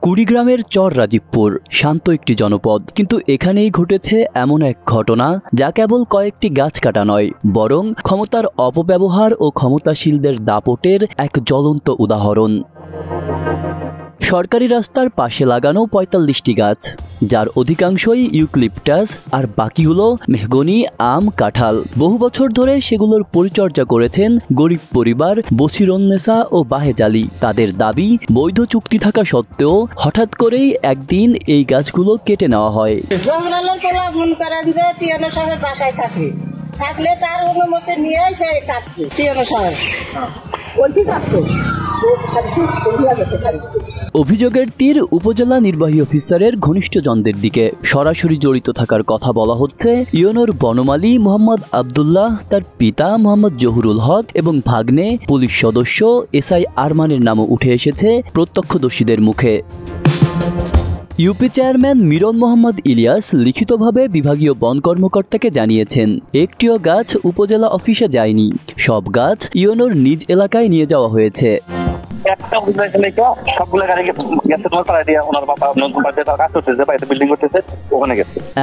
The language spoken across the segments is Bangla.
কুড়িগ্রামের চর রাজীবপুর শান্ত একটি জনপদ, কিন্তু এখানেই ঘটেছে এমন এক ঘটনা যা কেবল কয়েকটি গাছ কাটা নয়, বরং ক্ষমতার অপব্যবহার ও ক্ষমতাশীলদের দাপটের এক জ্বলন্ত উদাহরণ। সরকারি রাস্তার পাশে লাগানো ৪৫টি গাছ, যার অধিকাংশই ইউক্লিপটাস আর বাকিগুলো মেহগনি, আম, কাঁঠাল। বহু বছর ধরে সেগুলোর পরিচর্যা করেছেন গরিব পরিবার বসিরুন্নেসা ও বাহেজ আলী। তাদের দাবি, বৈধ চুক্তি থাকা সত্ত্বেও হঠাৎ করেই একদিন এই গাছগুলো কেটে নেওয়া হয়। থাকলে তার অনুমতি নিয়ে সে কাটছে অভিযোগের তীর উপজেলা নির্বাহী অফিসারের ঘনিষ্ঠজনদের দিকে। সরাসরি জড়িত থাকার কথা বলা হচ্ছে ইউনোর বনমালী মোহাম্মদ আবদুল্লাহ, তার পিতা মোহাম্মদ জহুরুল হক এবং ভাগ্নে পুলিশ সদস্য এসআই আরমানের নামও উঠে এসেছে প্রত্যক্ষদর্শীদের মুখে। ইউপি চেয়ারম্যান মিরন মোহাম্মদ ইলিয়াস লিখিতভাবে বিভাগীয় বন কর্মকর্তাকে জানিয়েছেন, একটিও গাছ উপজেলা অফিসে যায়নি, সব গাছ ইউনোর নিজ এলাকায় নিয়ে যাওয়া হয়েছে।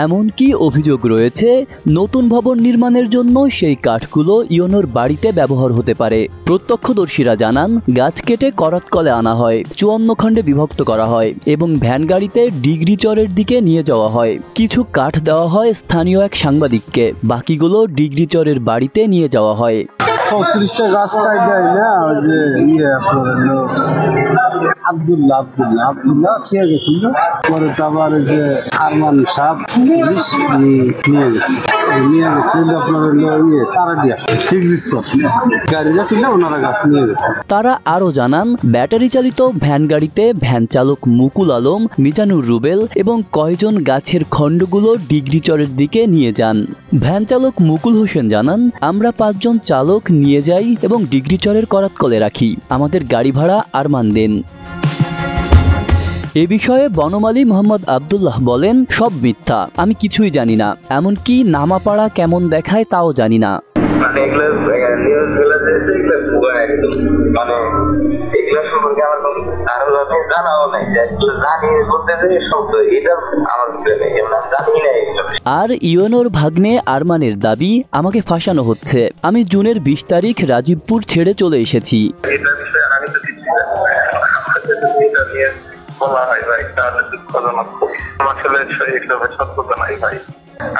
এমনকি অভিযোগ রয়েছে নতুন ভবন নির্মাণের জন্য সেই কাঠগুলো ইউনোর বাড়িতে ব্যবহার হতে পারে। প্রত্যক্ষদর্শীরা জানান, গাছ কেটে করাতকলে আনা হয়, ৫৪ খণ্ডে বিভক্ত করা হয় এবং ভ্যান গাড়িতে ডিগ্রি চরের দিকে নিয়ে যাওয়া হয়। কিছু কাঠ দেওয়া হয় স্থানীয় এক সাংবাদিককে, বাকিগুলো ডিগ্রি চরের বাড়িতে নিয়ে যাওয়া হয়। ৩৬টা গাছ কাটাই না, ওই যে আব্দুল্লাহ খেয়ে গেছিল, পরে আবার যে আরমান সাহেব নিয়ে গেছে তারা আরো জানান, ব্যাটারি চালিত ভ্যান গাড়িতে ভ্যান চালক মুকুল আলম, মিজানুর রুবেল এবং কয়েকজন গাছের খণ্ডগুলো ডিগ্রি চরের দিকে নিয়ে যান। ভ্যান চালক মুকুল হোসেন জানান, আমরা ৫ জন চালক নিয়ে যাই এবং ডিগ্রি চরের করাতকলে রাখি, আমাদের গাড়ি ভাড়া আরমান দেন। এ বিষয়ে বনমালী মোহাম্মদ আবদুল্লাহ বলেন, সব মিথ্যা, আমি কিছুই জানি না, এমনকি নামাপাড়া কেমন দেখায় তাও জানি না। আর ইউনোর ভাগ্নে আরমানের দাবি, আমাকে ফাঁসানো হচ্ছে, আমি জুনের ২০ তারিখ রাজীবপুর ছেড়ে চলে এসেছি।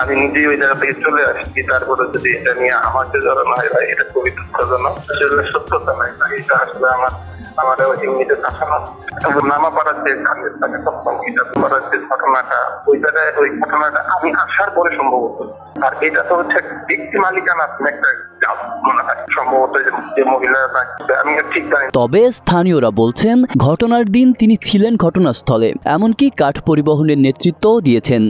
আমি নিজেই ওই জায়গা থেকে চলে আসছি, তারপরে যদি এটা নিয়ে আমাকে জড়ানো হয় ভাই, এটা খুবই দুঃখজনক। আসলে সত্যতা নাই ভাই, এটা আসলে আমার এমনিতে ফাঁসানো নামাপাড়ার যে কাজের থাকে করার যে ঘটনাটা, ওই জায়গায় ওই ঘটনাটা আমি আসার পরে সম্ভবত, আর এটা তো হচ্ছে ব্যক্তি মালিকানা একটা মনে হয় সম্ভবত যে মহিলারা, আমি ঠিক জানি। তবে স্থানীয়রা বলছেন, ঘটনার দিন তিনি ছিলেন ঘটনাস্থলে, এমনকি কাঠ পরিবহনের নেতৃত্বও দিয়েছেন।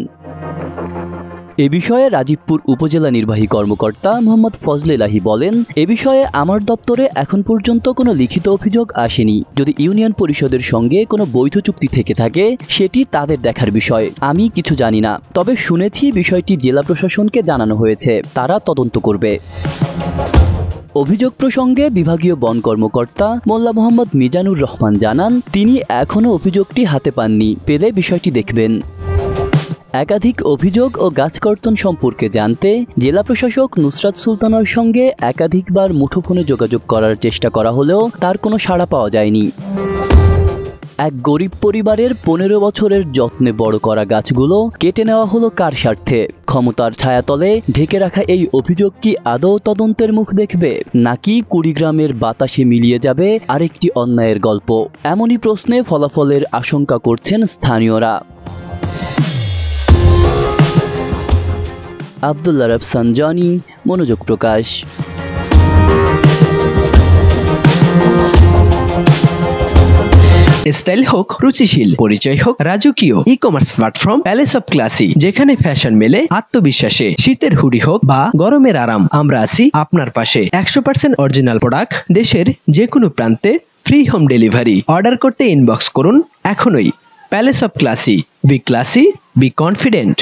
এ বিষয়ে রাজীবপুর উপজেলা নির্বাহী কর্মকর্তা মোহাম্মদ ফজলে লাহি বলেন, এ বিষয়ে আমার দপ্তরে এখন পর্যন্ত কোনো লিখিত অভিযোগ আসেনি। যদি ইউনিয়ন পরিষদের সঙ্গে কোনো বৈধ চুক্তি থেকে থাকে সেটি তাদের দেখার বিষয়, আমি কিছু জানি না। তবে শুনেছি বিষয়টি জেলা প্রশাসনকে জানানো হয়েছে, তারা তদন্ত করবে। অভিযোগ প্রসঙ্গে বিভাগীয় বন কর্মকর্তা মোল্লা মোহাম্মদ মিজানুর রহমান জানান, তিনি এখনও অভিযোগটি হাতে পাননি, পেলে বিষয়টি দেখবেন। একাধিক অভিযোগ ও গাছ কর্তন সম্পর্কে জানতে জেলা প্রশাসক নুসরাত সুলতানার সঙ্গে একাধিকবার মুঠোফোনে যোগাযোগ করার চেষ্টা করা হলেও তার কোনো সাড়া পাওয়া যায়নি। এক গরিব পরিবারের ১৫ বছরের যত্নে বড় করা গাছগুলো কেটে নেওয়া হলো কার স্বার্থে? ক্ষমতার ছায়াতলে ঢেকে রাখা এই অভিযোগ কি আদৌ তদন্তের মুখ দেখবে, নাকি কুড়িগ্রামের বাতাসে মিলিয়ে যাবে আরেকটি অন্যায়ের গল্প? এমনই প্রশ্নে ফলাফলের আশঙ্কা করছেন স্থানীয়রা। আব্দুল্লাহ রফসান জনি, মনোযোগ প্রকাশ। স্টাইল হোক রুচিশীল, পরিচয় হোক রাজকীয়, e commerce platform palace of classy, যেখানে ফ্যাশন মেলে আত্মবিশ্বাসে। শীতের হুডি হোক বা গরমের আরাম, আমরা আছি আপনার পাশে। ১০০% অরিজিনাল প্রোডাক্ট, দেশের যে কোনো প্রান্তে ফ্রি হোম ডেলিভারি। অর্ডার করতে ইনবক্স করুন এখনই। Palace of classy, B classy, be confident.